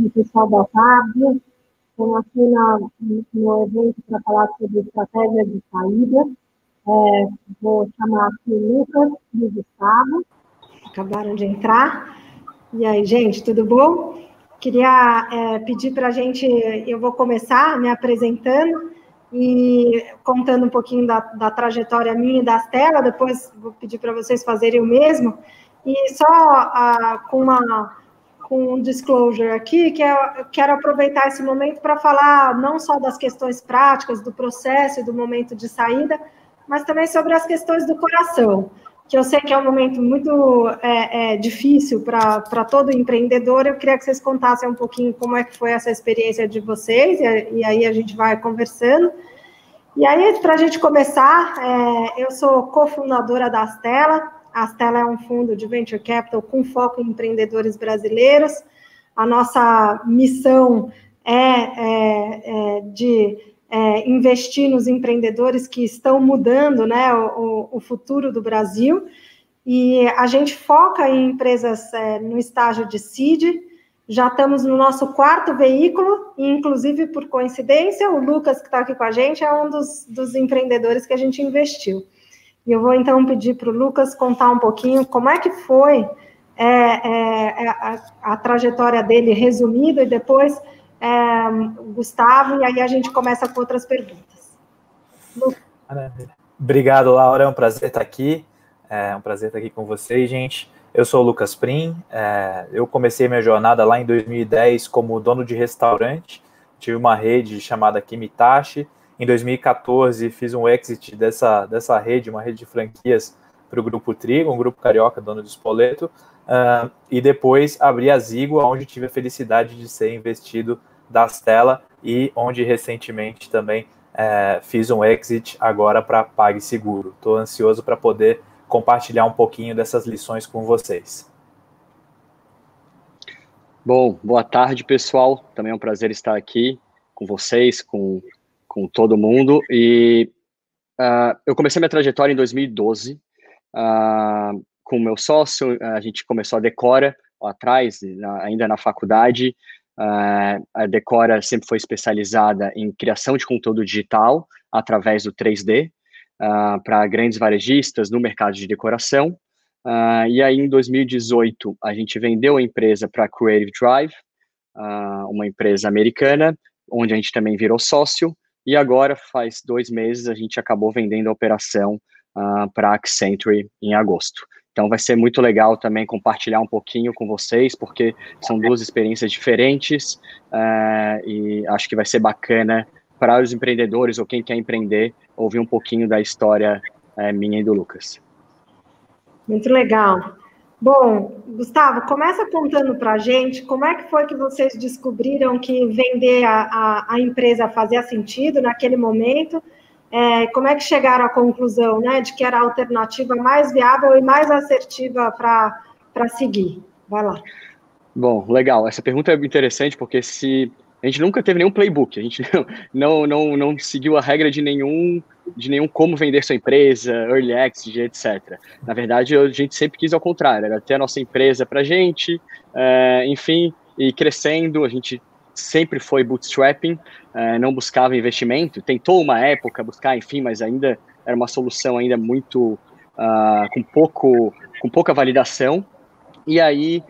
pessoal, boa tarde. Estou aqui no evento para falar sobre estratégia de saída. Vou chamar aqui o Lucas e o Gustavo. Acabaram de entrar. E aí, gente, tudo bom? Queria pedir para a gente, eu vou começar me apresentando e contando um pouquinho da trajetória minha e da Stella, depois vou pedir para vocês fazerem o mesmo. E só com um disclosure aqui, que eu quero aproveitar esse momento para falar não só das questões práticas, do processo e do momento de saída, mas também sobre as questões do coração, que eu sei que é um momento muito difícil para todo empreendedor. Eu queria que vocês contassem um pouquinho como é que foi essa experiência de vocês, e aí a gente vai conversando. E aí, para a gente começar, eu sou cofundadora da Stella. A Stella é um fundo de venture capital com foco em empreendedores brasileiros. A nossa missão é de investir nos empreendedores que estão mudando, né, o futuro do Brasil. E a gente foca em empresas no estágio de seed. Já estamos no nosso 4º veículo, e inclusive, por coincidência, o Lucas, que está aqui com a gente, é um dos empreendedores que a gente investiu. E eu vou, então, pedir para o Lucas contar um pouquinho como é que foi a trajetória dele resumida, e depois o Gustavo, e aí a gente começa com outras perguntas. Lucas. Obrigado, Laura, é um prazer estar aqui. É um prazer estar aqui com vocês, gente. Eu sou o Lucas Prim, eu comecei minha jornada lá em 2010 como dono de restaurante, tive uma rede chamada Kimitachi. Em 2014, fiz um exit dessa rede, uma rede de franquias para o Grupo Trigo, um grupo carioca, dono de Spoleto, e depois abri a Zigo, onde tive a felicidade de ser investido da Stella e onde recentemente também fiz um exit agora para PagSeguro. Estou ansioso para poder compartilhar um pouquinho dessas lições com vocês. Bom, boa tarde, pessoal. Também é um prazer estar aqui com vocês, com todo mundo. E eu comecei minha trajetória em 2012 com o meu sócio. A gente começou a Decora lá atrás, ainda na faculdade. A Decora sempre foi especializada em criação de conteúdo digital através do 3D para grandes varejistas no mercado de decoração. E aí, em 2018, a gente vendeu a empresa para a Creative Drive, uma empresa americana, onde a gente também virou sócio. E agora, faz 2 meses, a gente acabou vendendo a operação para a Accenture em agosto. Então, vai ser muito legal também compartilhar um pouquinho com vocês, porque são 2 experiências diferentes, e acho que vai ser bacana para os empreendedores ou quem quer empreender, ouvir um pouquinho da história minha e do Lucas. Muito legal. Bom, Gustavo, começa contando para a gente como é que foi que vocês descobriram que vender a empresa fazia sentido naquele momento, como é que chegaram à conclusão, né, de que era a alternativa mais viável e mais assertiva para seguir. Vai lá. Bom, legal. Essa pergunta é interessante porque a gente nunca teve nenhum playbook, a gente não seguiu a regra de nenhum como vender sua empresa, early exit, etc. Na verdade, a gente sempre quis ao contrário, era ter a nossa empresa para a gente, enfim, e crescendo. A gente sempre foi bootstrapping, não buscava investimento, tentou uma época buscar, enfim, mas ainda era uma solução ainda muito, com pouca validação. E aí,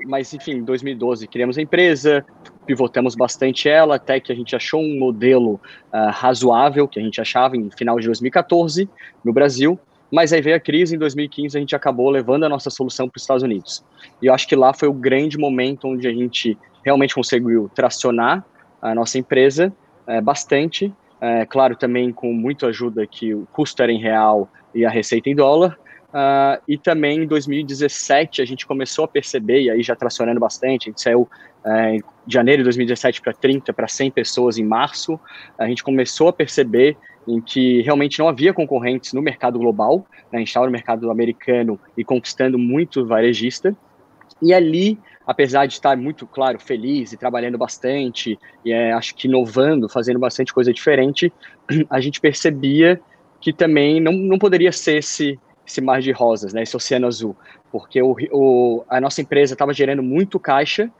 mas enfim, em 2012 criamos a empresa, pivotamos bastante ela, até que a gente achou um modelo razoável, que a gente achava em final de 2014, no Brasil, mas aí veio a crise. Em 2015 a gente acabou levando a nossa solução para os Estados Unidos. E eu acho que lá foi o grande momento onde a gente realmente conseguiu tracionar a nossa empresa bastante, claro, também com muita ajuda que o custo era em real e a receita em dólar. E também em 2017 a gente começou a perceber, e aí já tracionando bastante, a gente saiu em janeiro de 2017 para 30, para 100 pessoas em março. A gente começou a perceber em que realmente não havia concorrentes no mercado global, né? A gente estava no mercado americano e conquistando muito varejista. E ali, apesar de estar muito, claro, feliz e trabalhando bastante, e acho que inovando, fazendo bastante coisa diferente, a gente percebia que também não poderia ser esse esse mar de rosas, né, esse oceano azul, porque a nossa empresa estava gerando muito caixa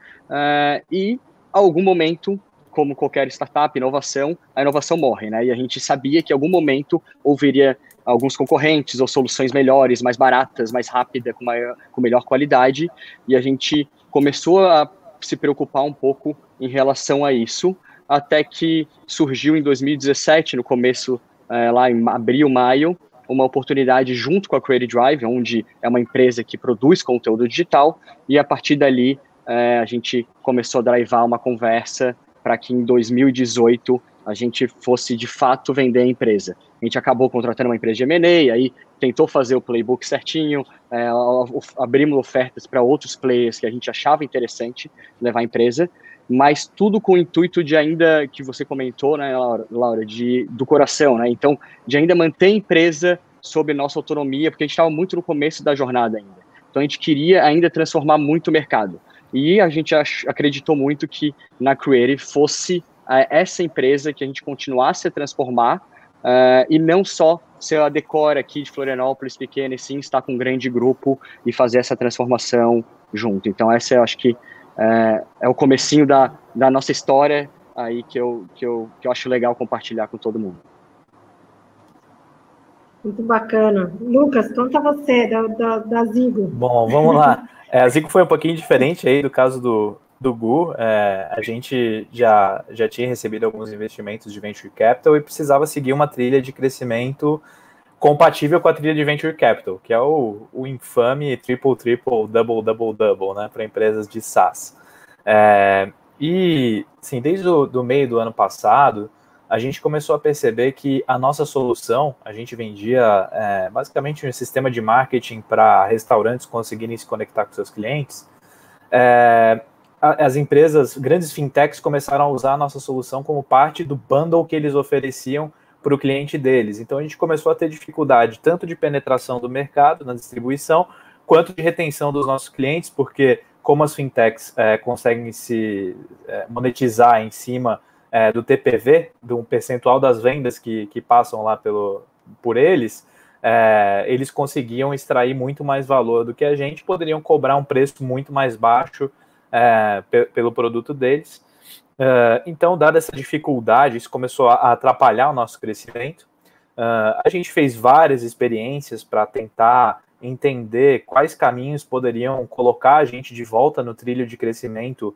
e, a algum momento, como qualquer startup, a inovação morre, né? E a gente sabia que em algum momento houveria alguns concorrentes ou soluções melhores, mais baratas, mais rápidas, com melhor qualidade, e a gente começou a se preocupar um pouco em relação a isso, até que surgiu em 2017, no começo, lá em abril, maio, uma oportunidade junto com a Creative Drive, onde é uma empresa que produz conteúdo digital, e a partir dali a gente começou a drivar uma conversa para que em 2018 a gente fosse de fato vender a empresa. A gente acabou contratando uma empresa de M&A, aí tentou fazer o playbook certinho, abrimos ofertas para outros players que a gente achava interessante levar a empresa, mas tudo com o intuito de ainda, que você comentou, né, Laura, do coração, né? Então, de ainda manter a empresa sob nossa autonomia, porque a gente estava muito no começo da jornada ainda. Então, a gente queria ainda transformar muito o mercado. E a gente acreditou muito que na Creative fosse essa empresa que a gente continuasse a transformar e não só ser a Decora aqui de Florianópolis pequena, e sim estar com um grande grupo e fazer essa transformação junto. Então, essa eu acho que é o comecinho da nossa história aí que eu acho legal compartilhar com todo mundo. Muito bacana. Lucas, conta você da Zigo. Bom, vamos lá. A Zigo foi um pouquinho diferente aí do caso do Gu. A gente já tinha recebido alguns investimentos de Venture Capital e precisava seguir uma trilha de crescimento compatível com a trilha de Venture Capital, que é o infame triple, double, double, double, né, para empresas de SaaS. E, sim, desde o meio do ano passado, a gente começou a perceber que a nossa solução, a gente vendia basicamente um sistema de marketing para restaurantes conseguirem se conectar com seus clientes. As empresas, grandes fintechs, começaram a usar a nossa solução como parte do bundle que eles ofereciam para o cliente deles. Então, a gente começou a ter dificuldade tanto de penetração do mercado, na distribuição, quanto de retenção dos nossos clientes, porque como as fintechs conseguem se monetizar em cima do TPV, de um percentual das vendas que passam lá por eles, eles conseguiam extrair muito mais valor do que a gente, poderiam cobrar um preço muito mais baixo pelo produto deles. Então, dada essa dificuldade, isso começou a atrapalhar o nosso crescimento. A gente fez várias experiências para tentar entender quais caminhos poderiam colocar a gente de volta no trilho de crescimento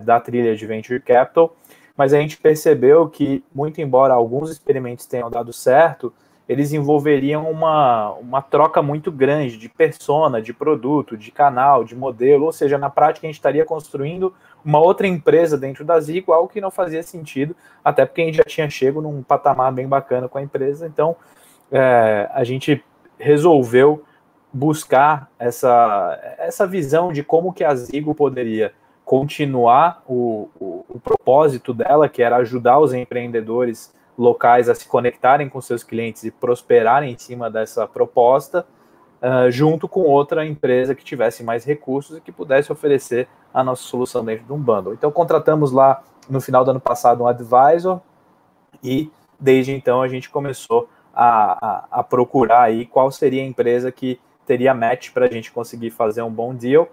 da trilha de Venture Capital, mas a gente percebeu que, muito embora alguns experimentos tenham dado certo, eles envolveriam uma troca muito grande de persona, de produto, de canal, de modelo, ou seja, na prática a gente estaria construindo uma outra empresa dentro da Zigo, algo que não fazia sentido, até porque a gente já tinha chego num patamar bem bacana com a empresa. Então, a gente resolveu buscar essa visão de como que a Zigo poderia continuar o propósito dela, que era ajudar os empreendedores locais a se conectarem com seus clientes e prosperarem em cima dessa proposta, junto com outra empresa que tivesse mais recursos e que pudesse oferecer a nossa solução dentro de um bundle. Então, contratamos lá, no final do ano passado, um advisor e, desde então, a gente começou a procurar aí qual seria a empresa que teria match para a gente conseguir fazer um bom deal,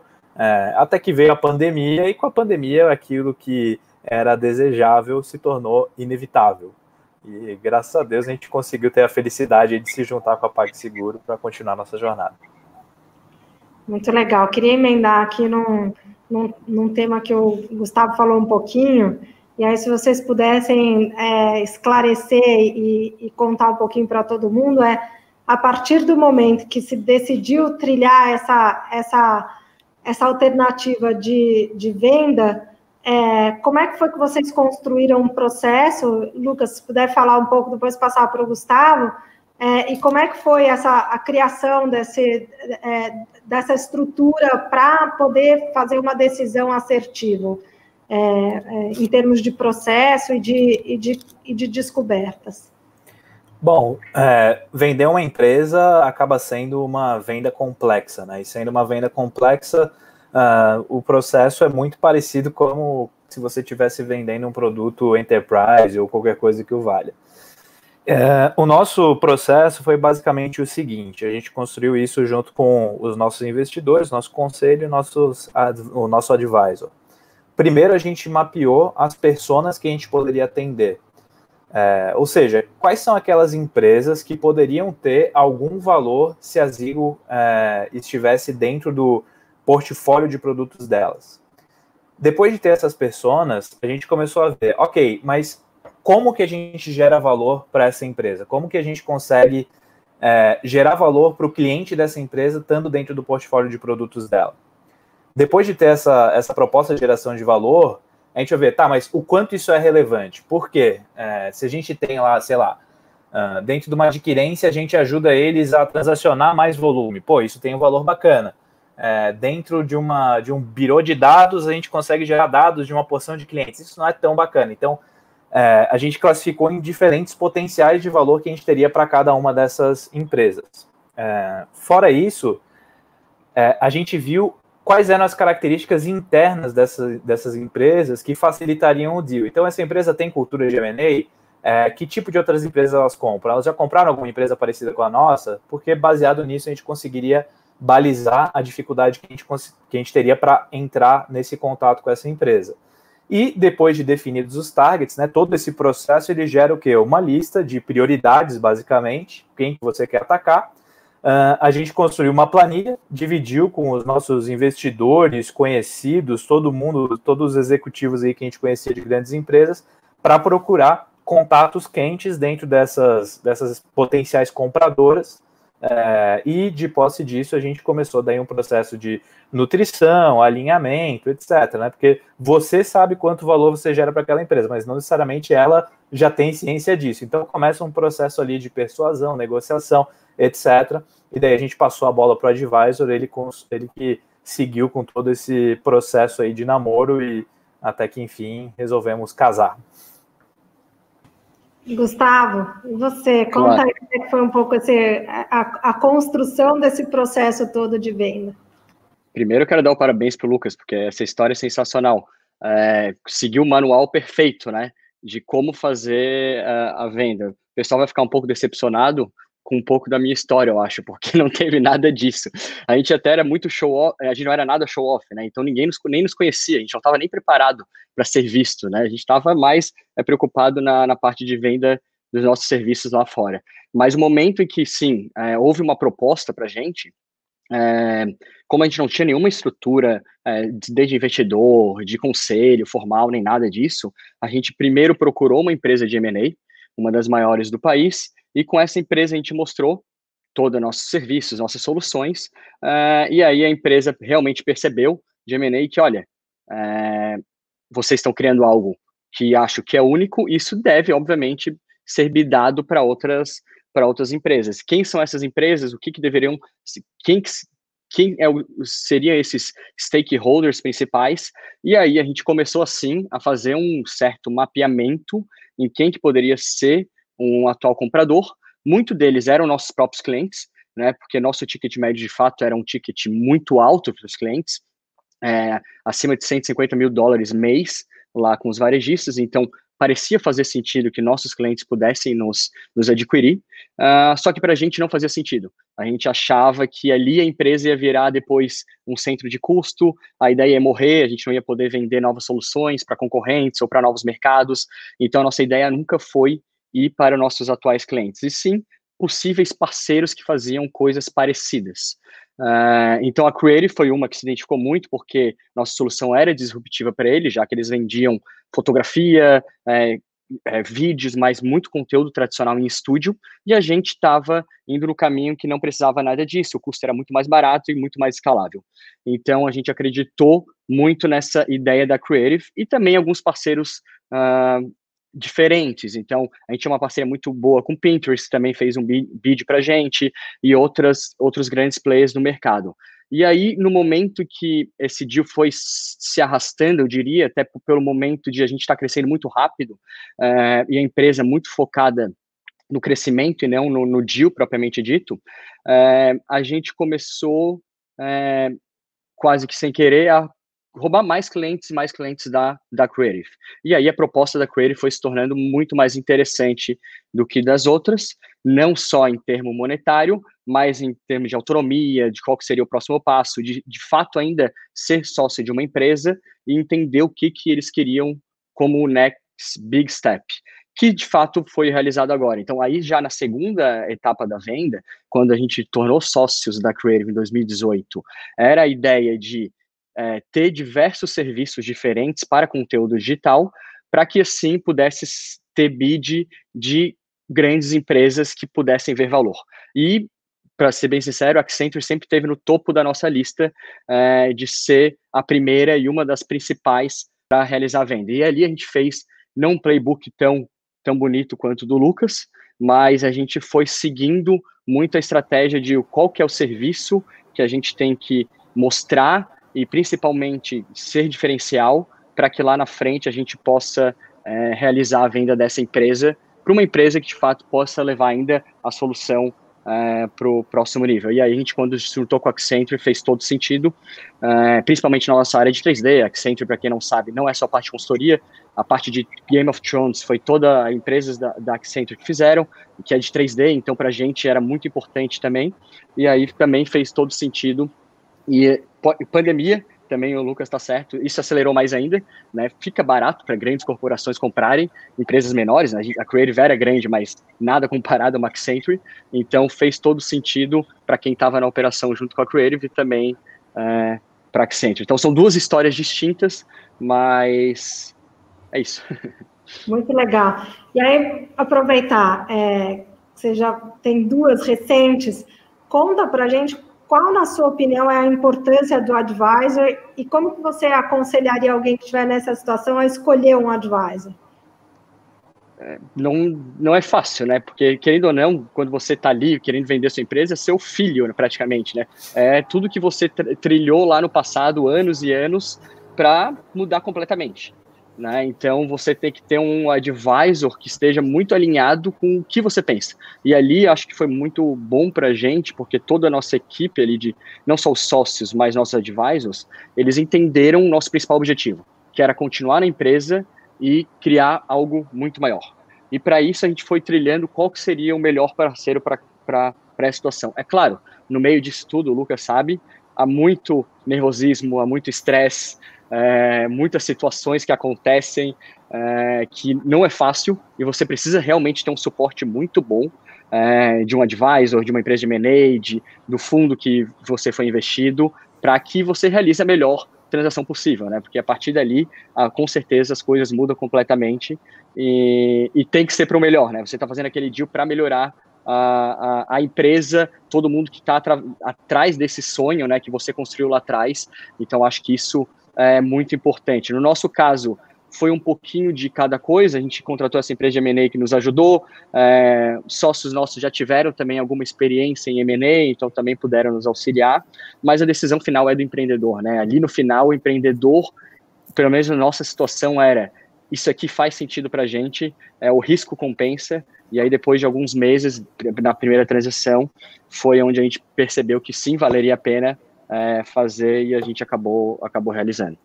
até que veio a pandemia, e com a pandemia aquilo que era desejável se tornou inevitável. E graças a Deus a gente conseguiu ter a felicidade de se juntar com a PagSeguro para continuar nossa jornada. Muito legal. Queria emendar aqui num tema que o Gustavo falou um pouquinho, e aí se vocês pudessem esclarecer e contar um pouquinho para todo mundo, a partir do momento que se decidiu trilhar essa alternativa de venda, como é que foi que vocês construíram um processo? Lucas, se puder falar um pouco, depois passar para o Gustavo, e como é que foi a criação dessa estrutura para poder fazer uma decisão assertiva, em termos de processo e de descobertas? Bom, vender uma empresa acaba sendo uma venda complexa, né? E sendo uma venda complexa, o processo é muito parecido como se você estivesse vendendo um produto enterprise ou qualquer coisa que o valha. O nosso processo foi basicamente o seguinte: a gente construiu isso junto com os nossos investidores, nosso conselho e o nosso advisor. Primeiro, a gente mapeou as personas que a gente poderia atender. Ou seja, quais são aquelas empresas que poderiam ter algum valor se a Ziggo estivesse dentro do portfólio de produtos delas. Depois de ter essas personas, a gente começou a ver, ok, mas como que a gente gera valor para essa empresa? Como que a gente consegue gerar valor para o cliente dessa empresa estando dentro do portfólio de produtos dela? Depois de ter essa proposta de geração de valor, a gente vai ver, tá, mas o quanto isso é relevante? Por quê? Se a gente tem lá, sei lá, dentro de uma adquirência, a gente ajuda eles a transacionar mais volume. Pô, isso tem um valor bacana. Dentro de um birô de dados, a gente consegue gerar dados de uma porção de clientes. Isso não é tão bacana. Então, a gente classificou em diferentes potenciais de valor que a gente teria para cada uma dessas empresas. Fora isso, a gente viu quais eram as características internas dessas empresas que facilitariam o deal. Então, essa empresa tem cultura de M&A, que tipo de outras empresas elas compram? Elas já compraram alguma empresa parecida com a nossa? Porque, baseado nisso, a gente conseguiria balizar a dificuldade que a gente teria para entrar nesse contato com essa empresa. E, depois de definidos os targets, né, todo esse processo ele gera o quê? Uma lista de prioridades, basicamente, quem que você quer atacar. A gente construiu uma planilha, dividiu com os nossos investidores, conhecidos, todo mundo, todos os executivos aí que a gente conhecia de grandes empresas, para procurar contatos quentes dentro dessas potenciais compradoras. E de posse disso, a gente começou daí um processo de nutrição, alinhamento, etc. Né? Porque você sabe quanto valor você gera para aquela empresa, mas não necessariamente ela já tem ciência disso. Então começa um processo ali de persuasão, negociação, etc. E daí a gente passou a bola para o advisor, ele que seguiu com todo esse processo aí de namoro e até que, enfim, resolvemos casar. Gustavo, e você? Conta aí como é que foi um pouco a construção desse processo todo de venda. Primeiro, eu quero dar o parabéns para o Lucas, porque essa história é sensacional. Seguiu o manual perfeito, né? De como fazer a venda. O pessoal vai ficar um pouco decepcionado com um pouco da minha história, eu acho, porque não teve nada disso. A gente até era muito show-off, a gente não era nada show-off, né? Então ninguém nem nos conhecia, a gente não estava nem preparado para ser visto, né? A gente estava mais preocupado na parte de venda dos nossos serviços lá fora. Mas o momento em que, sim, houve uma proposta para a gente, como a gente não tinha nenhuma estrutura desde investidor, de conselho formal, nem nada disso, a gente primeiro procurou uma empresa de M&A, uma das maiores do país, e com essa empresa a gente mostrou todos os nossos serviços, nossas soluções, e aí a empresa realmente percebeu de M&A que, olha, vocês estão criando algo que acho que é único, isso deve, obviamente, ser bidado para outras empresas. Quem são essas empresas? O que deveriam... seriam esses stakeholders principais? E aí a gente começou, assim, a fazer um certo mapeamento em quem que poderia ser um atual comprador. Muito deles eram nossos próprios clientes, né? Porque nosso ticket médio, de fato, era um ticket muito alto para os clientes, acima de $150 mil mês, lá com os varejistas. Então, parecia fazer sentido que nossos clientes pudessem nos adquirir, só que para a gente não fazia sentido. A gente achava que ali a empresa ia virar depois um centro de custo, a ideia ia morrer, a gente não ia poder vender novas soluções para concorrentes ou para novos mercados. Então, a nossa ideia nunca foi ir para nossos atuais clientes, e sim possíveis parceiros que faziam coisas parecidas. Então, a Creative foi uma que se identificou muito, porque nossa solução era disruptiva para eles, já que eles vendiam fotografia, vídeos, mas muito conteúdo tradicional em estúdio, e a gente estava indo no caminho que não precisava nada disso, o custo era muito mais barato e muito mais escalável. Então, a gente acreditou muito nessa ideia da Creative, e também alguns parceiros diferentes. Então, a gente tinha uma parceria muito boa com o Pinterest, também fez um bid para a gente, e outros grandes players no mercado. E aí, no momento que esse deal foi se arrastando, eu diria, até pelo momento de a gente estar crescendo muito rápido, e a empresa muito focada no crescimento e não no deal propriamente dito, a gente começou, quase que sem querer, a roubar mais clientes e mais clientes da Creative. E aí a proposta da Creative foi se tornando muito mais interessante do que das outras, não só em termo monetário, mas em termos de autonomia, de qual que seria o próximo passo, de fato ainda ser sócio de uma empresa e entender o que eles queriam como o next big step, que de fato foi realizado agora. Então aí já na segunda etapa da venda, quando a gente tornou sócios da Creative em 2018, era a ideia de ter diversos serviços diferentes para conteúdo digital, para que assim pudesse ter bid de grandes empresas que pudessem ver valor. E, para ser bem sincero, a Accenture sempre esteve no topo da nossa lista de ser a primeira e uma das principais para realizar a venda. E ali a gente fez não um playbook tão bonito quanto o do Lucas, mas a gente foi seguindo muito a estratégia de qual que é o serviço que a gente tem que mostrar e principalmente ser diferencial para que lá na frente a gente possa realizar a venda dessa empresa para uma empresa que de fato possa levar ainda a solução para o próximo nível. E aí a gente, quando se juntou com a Accenture, fez todo sentido, principalmente na nossa área de 3D. A Accenture, para quem não sabe, não é só a parte de consultoria, a parte de Game of Thrones foi toda a empresas da Accenture que fizeram, que é de 3D, então para a gente era muito importante também, e aí também fez todo sentido. E pandemia, também o Lucas está certo, isso acelerou mais ainda, né? Fica barato para grandes corporações comprarem empresas menores, né? A Creative era grande, mas nada comparado a uma Accenture, então fez todo sentido para quem estava na operação junto com a Creative e também para a Accenture. Então são duas histórias distintas, mas é isso. Muito legal. E aí, aproveitar, você já tem duas recentes, conta para a gente qual, na sua opinião, é a importância do advisor e como que você aconselharia alguém que estiver nessa situação a escolher um advisor? Não é fácil, né? Porque, querendo ou não, quando você está ali querendo vender sua empresa, é seu filho, praticamente, né? É tudo que você trilhou lá no passado, anos e anos, para mudar completamente. Né? Então, você tem que ter um advisor que esteja muito alinhado com o que você pensa. E ali, acho que foi muito bom para a gente, porque toda a nossa equipe ali, não só os sócios, mas nossos advisors, eles entenderam o nosso principal objetivo, que era continuar na empresa e criar algo muito maior. E para isso, a gente foi trilhando qual que seria o melhor parceiro para a situação. É claro, no meio disso tudo, o Lucas sabe, há muito nervosismo, há muito estresse, muitas situações que acontecem que não é fácil e você precisa realmente ter um suporte muito bom de um advisor, de uma empresa de M&A, do fundo que você foi investido, para que você realize a melhor transação possível, né? Porque a partir dali, com certeza, as coisas mudam completamente e tem que ser para o melhor, né? Você está fazendo aquele deal para melhorar a empresa, todo mundo que está atrás desse sonho, né, que você construiu lá atrás. Então, acho que isso é muito importante. No nosso caso, foi um pouquinho de cada coisa. A gente contratou essa empresa de M&A que nos ajudou. Sócios nossos já tiveram também alguma experiência em M&A, então também puderam nos auxiliar. Mas a decisão final é do empreendedor, né? Ali no final, o empreendedor, pelo menos na nossa situação, era: isso aqui faz sentido para a gente, o risco compensa. E aí, depois de alguns meses, na primeira transação, foi onde a gente percebeu que sim, valeria a pena fazer, e a gente acabou realizando.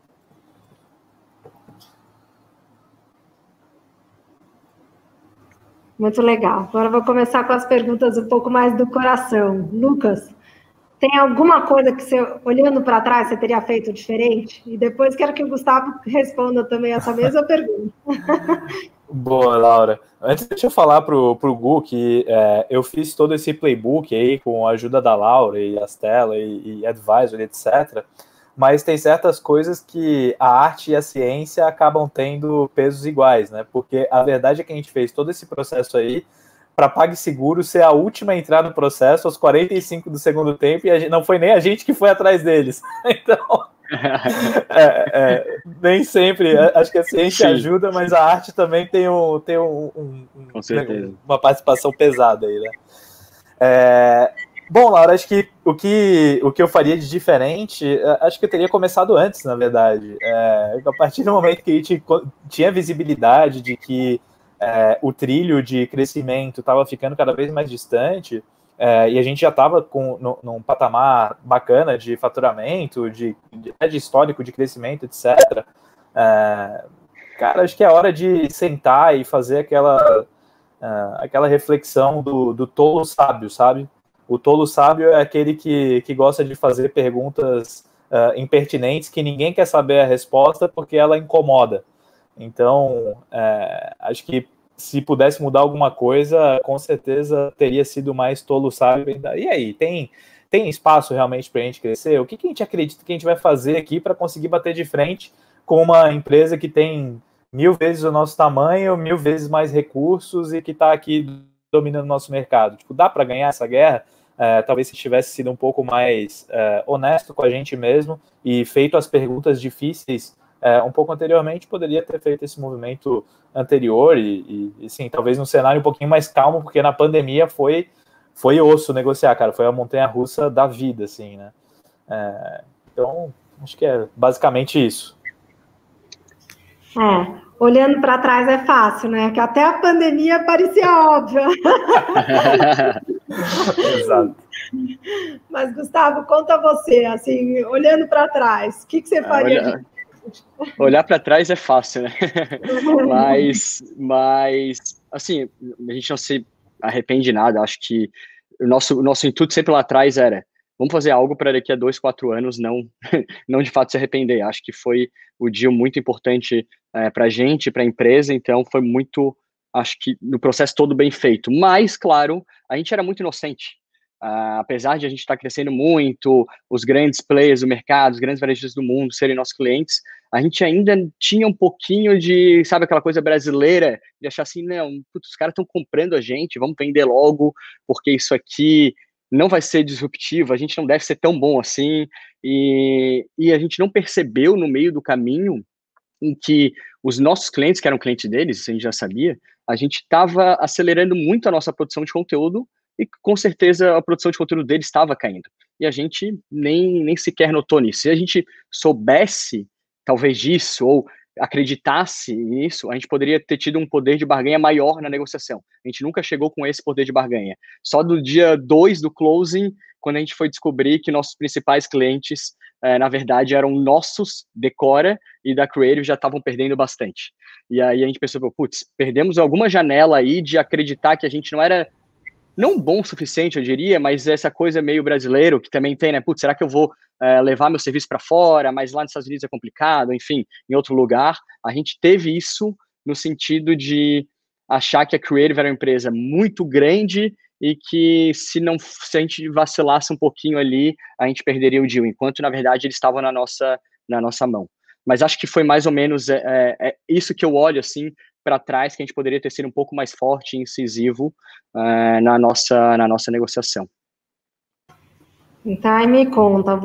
Muito legal. Agora eu vou começar com as perguntas um pouco mais do coração. Lucas, tem alguma coisa que você, olhando para trás, você teria feito diferente? E depois quero que o Gustavo responda também essa mesma pergunta. Boa, Laura. Antes, deixa eu falar pro Gu que eu fiz todo esse playbook aí com a ajuda da Laura e Astela e advisor, etc. Mas tem certas coisas que a arte e a ciência acabam tendo pesos iguais, né? Porque a verdade é que a gente fez todo esse processo aí para PagSeguro ser a última a entrar no processo aos 45 do segundo tempo e não foi nem a gente que foi atrás deles. Então, nem sempre. Acho que a ciência ajuda, mas a arte também tem uma participação pesada aí, né? Bom, Laura, acho que o que eu faria de diferente, acho que eu teria começado antes, na verdade. A partir do momento que a gente tinha visibilidade de que o trilho de crescimento estava ficando cada vez mais distante, e a gente já estava num patamar bacana de faturamento, de histórico de crescimento, etc. Cara, acho que é hora de sentar e fazer aquela reflexão do tolo sábio, sabe? O tolo sábio é aquele que gosta de fazer perguntas impertinentes que ninguém quer saber a resposta porque ela incomoda. Então, acho que se pudesse mudar alguma coisa, com certeza teria sido mais tolo sábio. E aí, tem espaço realmente para a gente crescer? O que a gente acredita que a gente vai fazer aqui para conseguir bater de frente com uma empresa que tem 1000 vezes o nosso tamanho, 1000 vezes mais recursos e que está aqui dominando o nosso mercado? Tipo, dá para ganhar essa guerra? Talvez se tivesse sido um pouco mais honesto com a gente mesmo e feito as perguntas difíceis um pouco anteriormente, poderia ter feito esse movimento anterior e sim, talvez num cenário um pouquinho mais calmo, porque na pandemia foi osso negociar, cara, foi a montanha-russa da vida, assim, né? Então, acho que é basicamente isso. Olhando para trás é fácil, né? Que até a pandemia parecia óbvia. Exato. Mas, Gustavo, conta você, assim, olhando para trás, o que você faria? Olhar para trás é fácil, né? mas, assim, a gente não se arrepende de nada. Acho que o nosso intuito sempre lá atrás era: vamos fazer algo para daqui a 2, 4 anos não de fato se arrepender. Acho que foi o deal muito importante para a gente, para a empresa, então foi muito, acho que no processo todo bem feito. Mas, claro, a gente era muito inocente. Apesar de a gente estar crescendo muito, os grandes players do mercado, os grandes varejistas do mundo serem nossos clientes, a gente ainda tinha um pouquinho de, sabe, aquela coisa brasileira, de achar assim, não, putz, os caras estão comprando a gente, vamos vender logo, porque isso aqui não vai ser disruptivo, a gente não deve ser tão bom assim, e a gente não percebeu no meio do caminho em que os nossos clientes, que eram clientes deles, a gente já sabia, a gente estava acelerando muito a nossa produção de conteúdo e com certeza a produção de conteúdo deles estava caindo. E a gente nem sequer notou nisso. Se a gente soubesse, talvez, disso, ou acreditasse nisso, a gente poderia ter tido um poder de barganha maior na negociação. A gente nunca chegou com esse poder de barganha. Só do dia 2 do closing, quando a gente foi descobrir que nossos principais clientes, na verdade, eram nossos, Decora e da Creative, já estavam perdendo bastante. E aí a gente pensou, putz, perdemos alguma janela aí de acreditar que a gente não era, não bom o suficiente, eu diria, mas essa coisa meio brasileiro, que também tem, né? Putz, será que eu vou levar meu serviço para fora, mas lá nos Estados Unidos é complicado, enfim, em outro lugar. A gente teve isso no sentido de achar que a Creative era uma empresa muito grande e que se a gente vacilasse um pouquinho ali, a gente perderia o deal, enquanto, na verdade, eles estavam na nossa mão. Mas acho que foi mais ou menos isso que eu olho, assim, para trás, que a gente poderia ter sido um pouco mais forte e incisivo na nossa negociação. Então, aí me conta,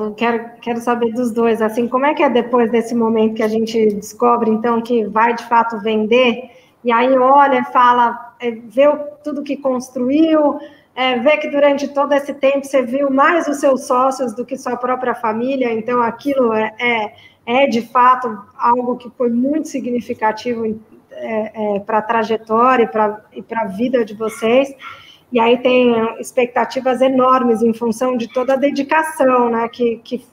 quero saber dos dois, assim, como é que é depois desse momento que a gente descobre, então, que vai, de fato, vender, e aí olha, fala, vê tudo que construiu, vê que durante todo esse tempo você viu mais os seus sócios do que sua própria família, então aquilo é de fato, algo que foi muito significativo para a trajetória e para a vida de vocês. E aí tem expectativas enormes em função de toda a dedicação, né, que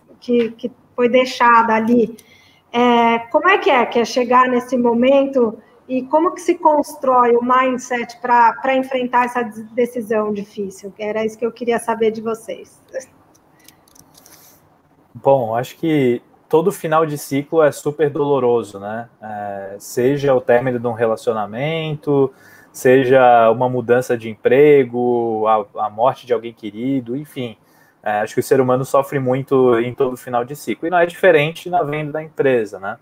foi deixada ali. Como é que é chegar nesse momento e como que se constrói o mindset para enfrentar essa decisão difícil? Era isso que eu queria saber de vocês. Bom, acho que todo final de ciclo é super doloroso, né? Seja o término de um relacionamento, seja uma mudança de emprego, a morte de alguém querido, enfim. Acho que o ser humano sofre muito em todo final de ciclo. E não é diferente na venda da empresa, né?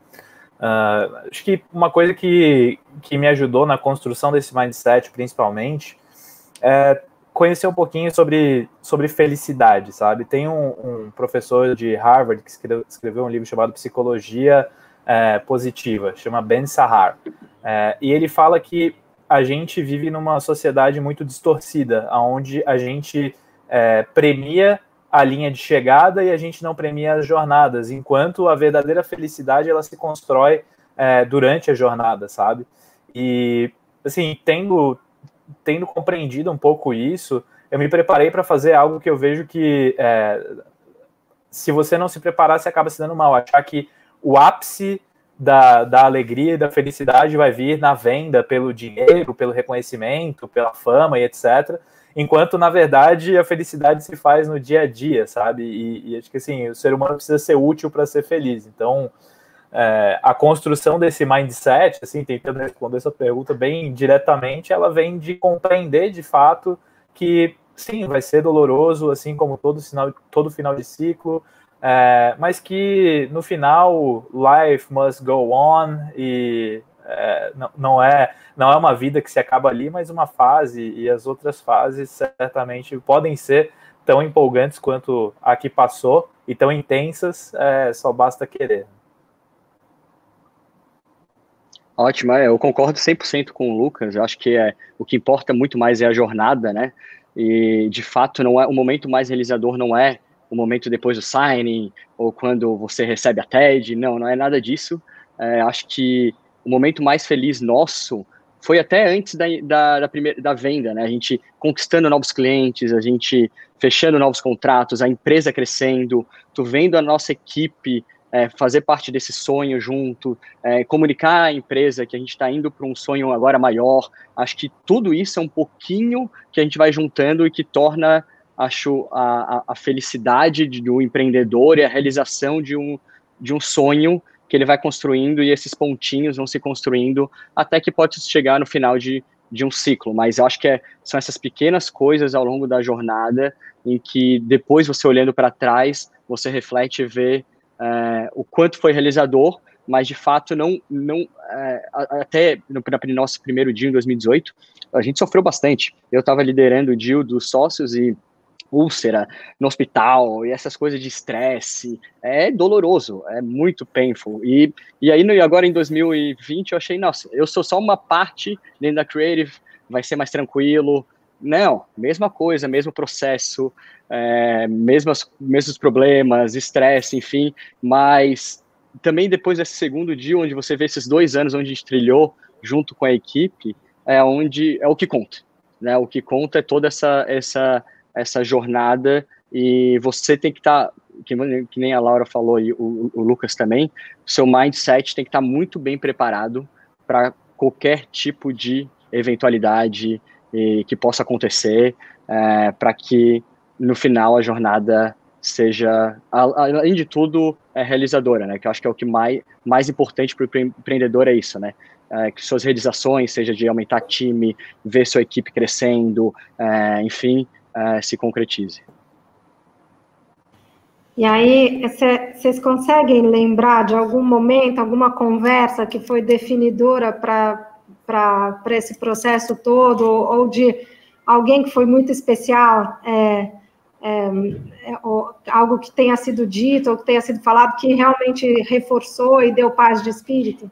Acho que uma coisa que me ajudou na construção desse mindset, principalmente, é conhecer um pouquinho sobre felicidade, sabe? Tem um professor de Harvard que escreveu um livro chamado Psicologia Positiva, chama Ben Sahar. E ele fala que a gente vive numa sociedade muito distorcida, onde a gente premia a linha de chegada e a gente não premia as jornadas, enquanto a verdadeira felicidade ela se constrói durante a jornada, sabe? E, assim, tendo tendo compreendido um pouco isso, eu me preparei para fazer algo que eu vejo que se você não se preparar, você acaba se dando mal. Achar que o ápice da alegria e da felicidade vai vir na venda, pelo dinheiro, pelo reconhecimento, pela fama e etc. Enquanto, na verdade, a felicidade se faz no dia a dia, sabe? E acho que assim, o ser humano precisa ser útil para ser feliz. Então, a construção desse mindset, assim, tentando responder essa pergunta bem diretamente, ela vem de compreender de fato que sim, vai ser doloroso, assim como todo final de ciclo, mas que no final life must go on e não é uma vida que se acaba ali, mas uma fase, e as outras fases certamente podem ser tão empolgantes quanto a que passou e tão intensas, só basta querer. Ótimo, eu concordo 100% com o Lucas. Eu acho que o que importa muito mais é a jornada, né? E, de fato, não é o momento mais realizador, não é o momento depois do signing ou quando você recebe a TED. Não é nada disso. Acho que o momento mais feliz nosso foi até antes da venda, né? A gente conquistando novos clientes, a gente fechando novos contratos, a empresa crescendo, tu vendo a nossa equipe fazer parte desse sonho junto, comunicar à empresa que a gente está indo para um sonho agora maior. Acho que tudo isso é um pouquinho que a gente vai juntando e que torna, acho, a felicidade do empreendedor e a realização de um sonho que ele vai construindo, e esses pontinhos vão se construindo até que pode chegar no final de um ciclo. Mas eu acho que são essas pequenas coisas ao longo da jornada em que depois você olhando para trás, você reflete e vê o quanto foi realizador, mas de fato até no nosso primeiro deal em 2018, a gente sofreu bastante. Eu estava liderando o deal dos sócios e úlcera no hospital e essas coisas de estresse, é doloroso, é muito painful. E aí agora em 2020 eu achei, nossa, eu sou só uma parte dentro da Creative, vai ser mais tranquilo. Não, mesma coisa, mesmo processo, mesmos problemas, estresse, enfim, mas também depois desse segundo dia, onde você vê esses 2 anos onde a gente trilhou junto com a equipe, é o que conta, né? O que conta é toda essa jornada, e você tem que estar, que nem a Laura falou e o Lucas também, seu mindset tem que estar muito bem preparado para qualquer tipo de eventualidade que possa acontecer, para que no final a jornada seja, além de tudo, realizadora, né? Que eu acho que é o que mais importante para o empreendedor é isso, né? Que suas realizações, seja de aumentar time, ver sua equipe crescendo, enfim, se concretize. E aí, vocês conseguem lembrar de algum momento, alguma conversa que foi definidora para esse processo todo, ou de alguém que foi muito especial, ou algo que tenha sido dito ou que tenha sido falado que realmente reforçou e deu paz de espírito?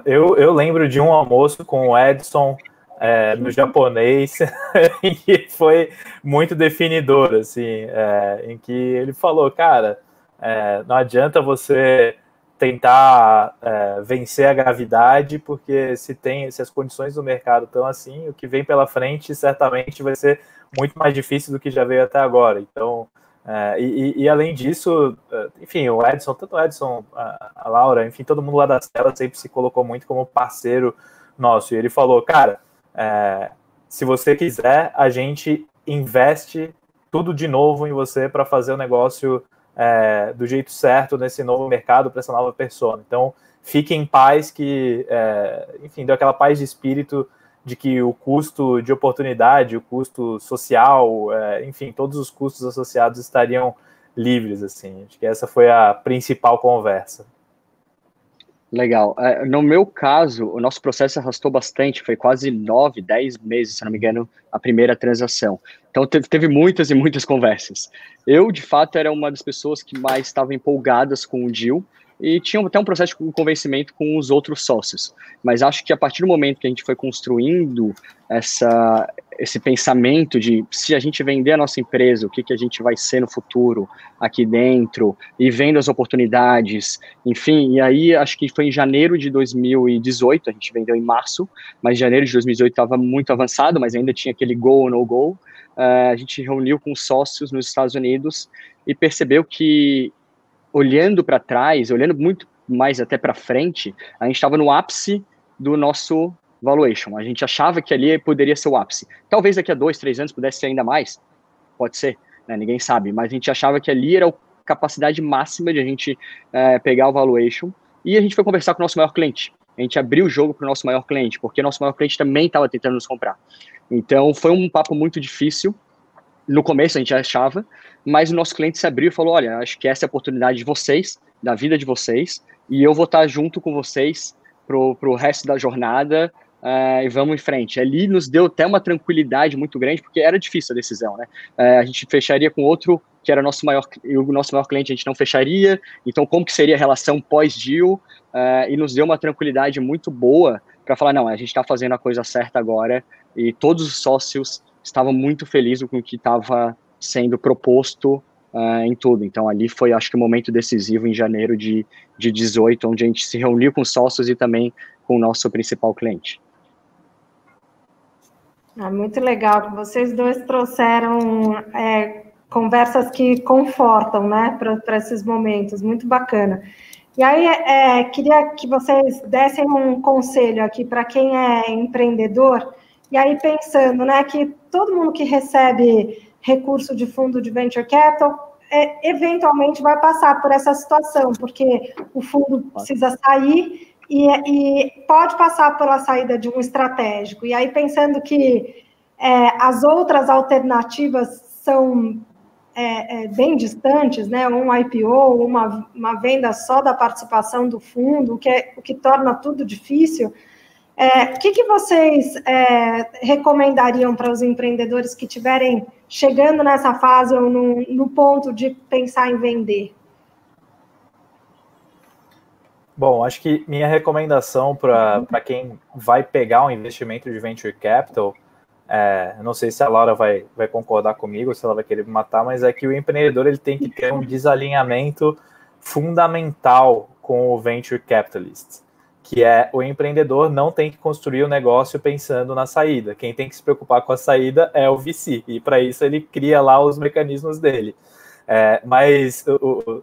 Eu lembro de um almoço com o Edson no japonês que foi muito definidor, assim, em que ele falou, cara, não adianta você tentar vencer a gravidade, porque se as condições do mercado estão assim, o que vem pela frente certamente vai ser muito mais difícil do que já veio até agora. Então, e além disso, enfim, o Edson, tanto o Edson, a Laura, enfim, todo mundo lá da cela sempre se colocou muito como parceiro nosso. E ele falou, cara, se você quiser, a gente investe tudo de novo em você para fazer o negócio do jeito certo nesse novo mercado, para essa nova persona. Então, fique em paz que, enfim, deu aquela paz de espírito de que o custo de oportunidade, o custo social, enfim, todos os custos associados estariam livres, assim. Acho que essa foi a principal conversa. Legal. No meu caso, o nosso processo arrastou bastante, foi quase 9, 10 meses, se não me engano, a primeira transação. Então, teve muitas e muitas conversas. Eu, de fato, era uma das pessoas que mais estavam empolgadas com o deal, e tinha até um processo de convencimento com os outros sócios. Mas acho que a partir do momento que a gente foi construindo esse pensamento de se a gente vender a nossa empresa, o que a gente vai ser no futuro aqui dentro, e vendo as oportunidades, enfim, e aí acho que foi em janeiro de 2018, a gente vendeu em março, mas janeiro de 2018 estava muito avançado, mas ainda tinha aquele go ou no go. A gente reuniu com sócios nos Estados Unidos e percebeu que, olhando para trás, olhando muito mais até para frente, a gente estava no ápice do nosso valuation. A gente achava que ali poderia ser o ápice. Talvez daqui a 2, 3 anos pudesse ser ainda mais, pode ser, né? Ninguém sabe, mas a gente achava que ali era a capacidade máxima de a gente pegar o valuation, e a gente foi conversar com o nosso maior cliente. A gente abriu o jogo para o nosso maior cliente, porque o nosso maior cliente também estava tentando nos comprar. Então, foi um papo muito difícil. No começo a gente achava, mas o nosso cliente se abriu e falou, olha, acho que essa é a oportunidade de vocês, da vida de vocês, e eu vou estar junto com vocês pro resto da jornada, e vamos em frente. Ali nos deu até uma tranquilidade muito grande, porque era difícil a decisão, né? A gente fecharia com outro, que era o nosso maior cliente, a gente não fecharia, então como que seria a relação pós-deal, e nos deu uma tranquilidade muito boa para falar, não, a gente está fazendo a coisa certa agora, e todos os sócios estavam muito felizes com o que estava sendo proposto em tudo. Então, ali foi, acho que, o momento decisivo em janeiro de 18, onde a gente se reuniu com sócios e também com o nosso principal cliente. Muito legal. Vocês dois trouxeram conversas que confortam, né, para esses momentos. Muito bacana. E aí, queria que vocês dessem um conselho aqui para quem é empreendedor. E aí, pensando, né, que todo mundo que recebe recurso de fundo de venture capital, eventualmente vai passar por essa situação, porque o fundo precisa sair e pode passar pela saída de um estratégico. E aí, pensando que as outras alternativas são bem distantes, né, um IPO, uma venda só da participação do fundo, o que torna tudo difícil. O que vocês recomendariam para os empreendedores que estiverem chegando nessa fase ou no ponto de pensar em vender? Bom, acho que minha recomendação para quem vai pegar um investimento de venture capital, não sei se a Laura vai concordar comigo, se ela vai querer me matar, mas é que o empreendedor ele tem que ter um desalinhamento fundamental com o venture capitalist, que o empreendedor não tem que construir o negócio pensando na saída. Quem tem que se preocupar com a saída é o VC, e para isso ele cria lá os mecanismos dele. Mas,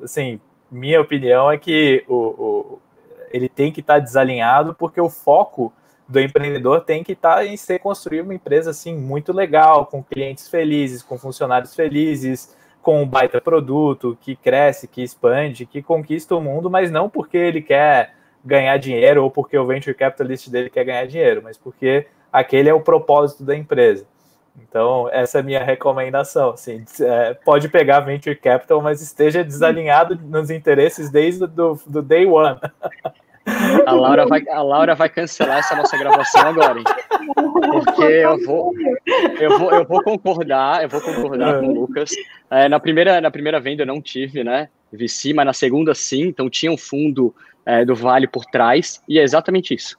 assim, minha opinião é que ele tem que estar desalinhado, porque o foco do empreendedor tem que estar em ser construir uma empresa assim, muito legal, com clientes felizes, com funcionários felizes, com um baita produto, que cresce, que expande, que conquista o mundo, mas não porque ele quer ganhar dinheiro ou porque o venture capitalist dele quer ganhar dinheiro, mas porque aquele é o propósito da empresa. Então, essa é a minha recomendação. Assim, pode pegar venture capital, mas esteja desalinhado nos interesses desde do day one. A Laura vai cancelar essa nossa gravação agora, hein? Porque eu vou concordar com o Lucas. Na primeira venda eu não tive, né, VC, mas na segunda sim, então tinha um fundo do Vale por trás, e é exatamente isso.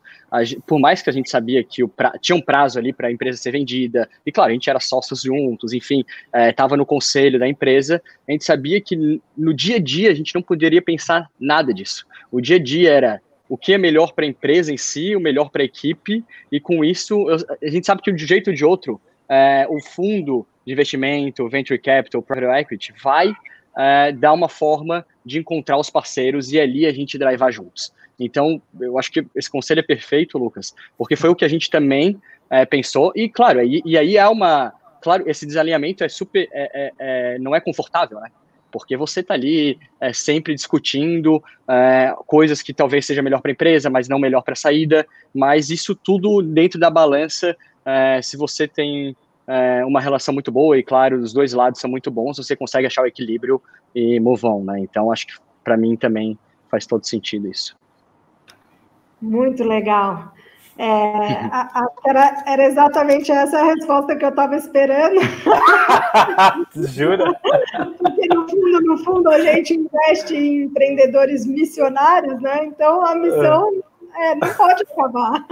Por mais que a gente sabia que tinha um prazo ali para a empresa ser vendida, e claro, a gente era sócios juntos, enfim, estava no conselho da empresa, a gente sabia que no dia a dia a gente não poderia pensar nada disso. O dia a dia era o que é melhor para a empresa em si, o melhor para a equipe, e com isso, a gente sabe que de um jeito ou de outro, o fundo de investimento, venture capital, private equity, vai dar uma forma de encontrar os parceiros e ali a gente drivar juntos. Então, eu acho que esse conselho é perfeito, Lucas, porque foi o que a gente também pensou, e claro, aí claro, esse desalinhamento não é confortável, né? Porque você está ali sempre discutindo coisas que talvez seja melhor para a empresa, mas não melhor para a saída, mas isso tudo dentro da balança, se você tem uma relação muito boa, e claro, os dois lados são muito bons, você consegue achar o equilíbrio e move on, né? Então, acho que para mim também faz todo sentido isso. Muito legal. Era exatamente essa a resposta que eu estava esperando. Jura? Porque no fundo, a gente investe em empreendedores missionários, né? Então, a missão não pode acabar.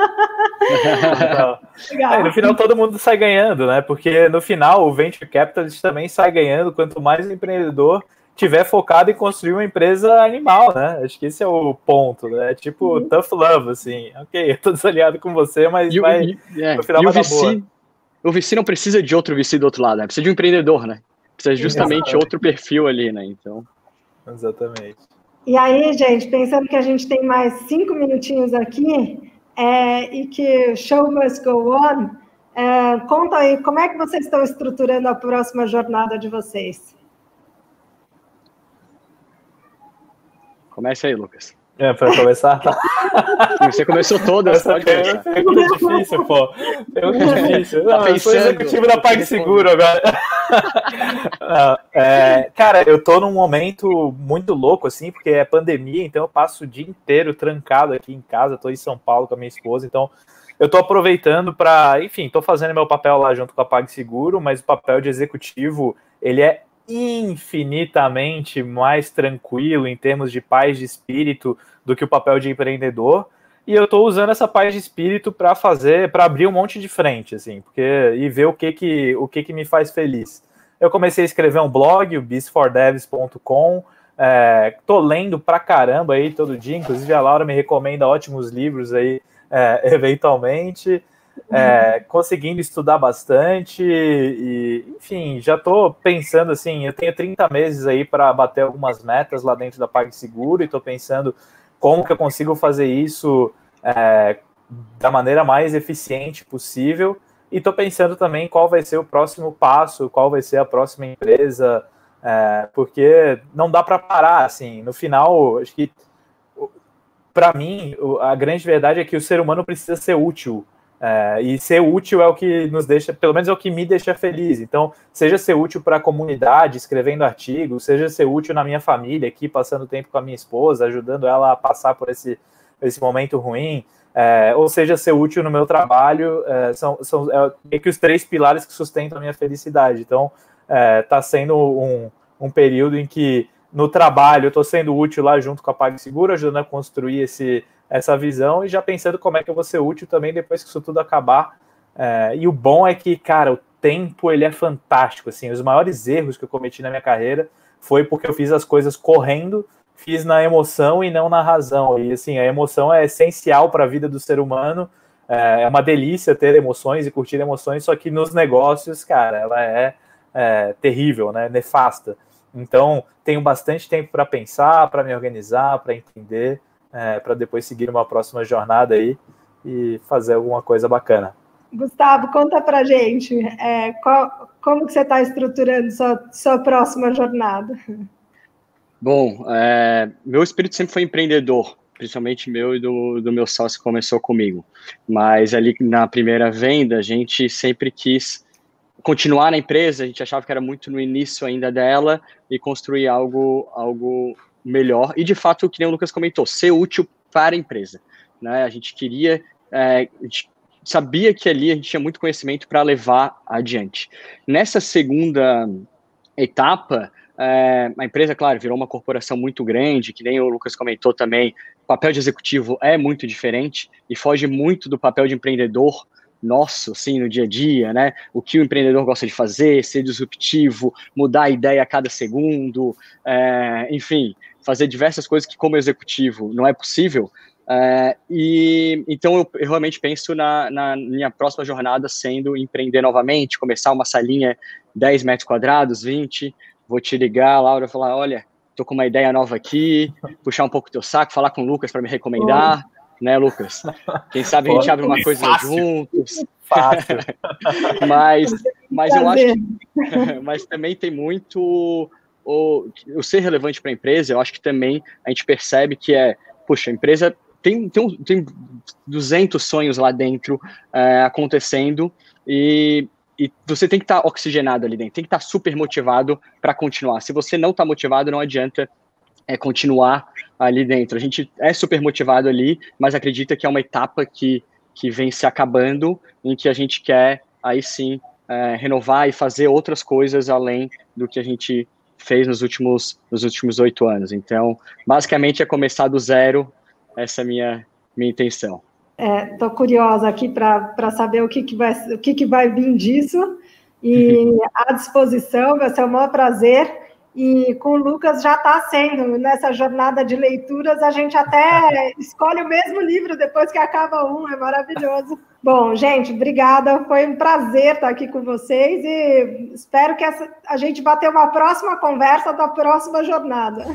No final todo mundo sai ganhando, né? Porque no final o Venture Capitalist também sai ganhando quanto mais o empreendedor tiver focado em construir uma empresa animal, né? Acho que esse é o ponto, né? Tipo, tough love, assim. Ok, eu tô desalinhado com você, mas no final vai dar boa. O VC não precisa de outro VC do outro lado, né? Precisa de um empreendedor, né? Precisa justamente outro perfil ali, né? Então... Exatamente. E aí, gente, pensando que a gente tem mais 5 minutinhos aqui, e que show must go on, conta aí, como é que vocês estão estruturando a próxima jornada de vocês? Começa aí, Lucas. Para começar, tá? Você começou todas, pode começar. Pergunta difícil, pô. Pergunta difícil. Não, eu sou executivo da PagSeguro agora. Cara, eu tô num momento muito louco, assim, porque é pandemia, então eu passo o dia inteiro trancado aqui em casa, tô em São Paulo com a minha esposa, então eu tô aproveitando para, enfim, tô fazendo meu papel lá junto com a PagSeguro, mas o papel de executivo, ele é infinitamente mais tranquilo em termos de paz de espírito do que o papel de empreendedor, e eu estou usando essa paz de espírito para abrir um monte de frente, assim, e ver o que me faz feliz. Eu comecei a escrever um blog, o biz4devs.com, tô lendo pra caramba aí todo dia, inclusive a Laura me recomenda ótimos livros aí, eventualmente, conseguindo estudar bastante e, enfim, já estou pensando assim, eu tenho 30 meses aí para bater algumas metas lá dentro da PagSeguro e estou pensando como que eu consigo fazer isso da maneira mais eficiente possível e estou pensando também qual vai ser o próximo passo, qual vai ser a próxima empresa, porque não dá para parar, assim, no final, acho que para mim, a grande verdade é que o ser humano precisa ser útil. E ser útil é o que nos deixa, pelo menos é o que me deixa feliz. Então, seja ser útil para a comunidade, escrevendo artigos, seja ser útil na minha família, aqui passando tempo com a minha esposa, ajudando ela a passar por esse momento ruim, ou seja ser útil no meu trabalho, são que os 3 pilares que sustentam a minha felicidade. Então, está sendo um período em que no trabalho eu estou sendo útil lá junto com a PagSeguro, ajudando a construir essa visão e já pensando como é que eu vou ser útil também depois que isso tudo acabar. E o bom é que, cara, o tempo ele é fantástico, assim, os maiores erros que eu cometi na minha carreira foi porque eu fiz as coisas correndo, fiz na emoção e não na razão, e assim, a emoção é essencial para a vida do ser humano, é uma delícia ter emoções e curtir emoções, só que nos negócios, cara, ela é terrível, né, nefasta. Então, tenho bastante tempo para pensar, para me organizar, para entender, para depois seguir uma próxima jornada aí e fazer alguma coisa bacana. Gustavo, conta pra gente, como que você está estruturando sua próxima jornada? Bom, meu espírito sempre foi empreendedor, principalmente meu e do meu sócio que começou comigo. Mas ali na primeira venda, a gente sempre quis continuar na empresa, a gente achava que era muito no início ainda dela e construir algo melhor. E, de fato, que nem o Lucas comentou, ser útil para a empresa, né? A gente queria... a gente sabia que ali a gente tinha muito conhecimento para levar adiante. Nessa segunda etapa, a empresa, claro, virou uma corporação muito grande, que nem o Lucas comentou também, o papel de executivo é muito diferente e foge muito do papel de empreendedor nosso, assim, no dia a dia, né? O que o empreendedor gosta de fazer, ser disruptivo, mudar a ideia a cada segundo, enfim, fazer diversas coisas que como executivo não é possível. E então eu realmente penso na minha próxima jornada sendo empreender novamente, começar uma salinha 10 metros quadrados, 20, vou te ligar, Laura, falar, olha, tô com uma ideia nova aqui, puxar um pouco o teu saco, falar com o Lucas para me recomendar, né, Lucas? Quem sabe a gente abre uma coisa juntos. Fácil. mas eu acho que mas também tem muito o ser relevante para a empresa, eu acho que também a gente percebe que poxa, a empresa tem 200 sonhos lá dentro acontecendo e você tem que estar oxigenado ali dentro, tem que estar super motivado para continuar. Se você não está motivado, não adianta continuar ali dentro. A gente é super motivado ali, mas acredita que é uma etapa que vem se acabando, em que a gente quer, aí sim, renovar e fazer outras coisas além do que a gente fez nos últimos 8 anos. Então, basicamente, é começar do zero, essa é minha intenção. Estou curiosa aqui para saber o que vai vir disso, e à disposição, vai ser um maior prazer. E com o Lucas já está sendo, nessa jornada de leituras, a gente até escolhe o mesmo livro depois que acaba um, é maravilhoso. Bom, gente, obrigada, foi um prazer estar aqui com vocês e espero que a gente vá ter uma próxima conversa da próxima jornada.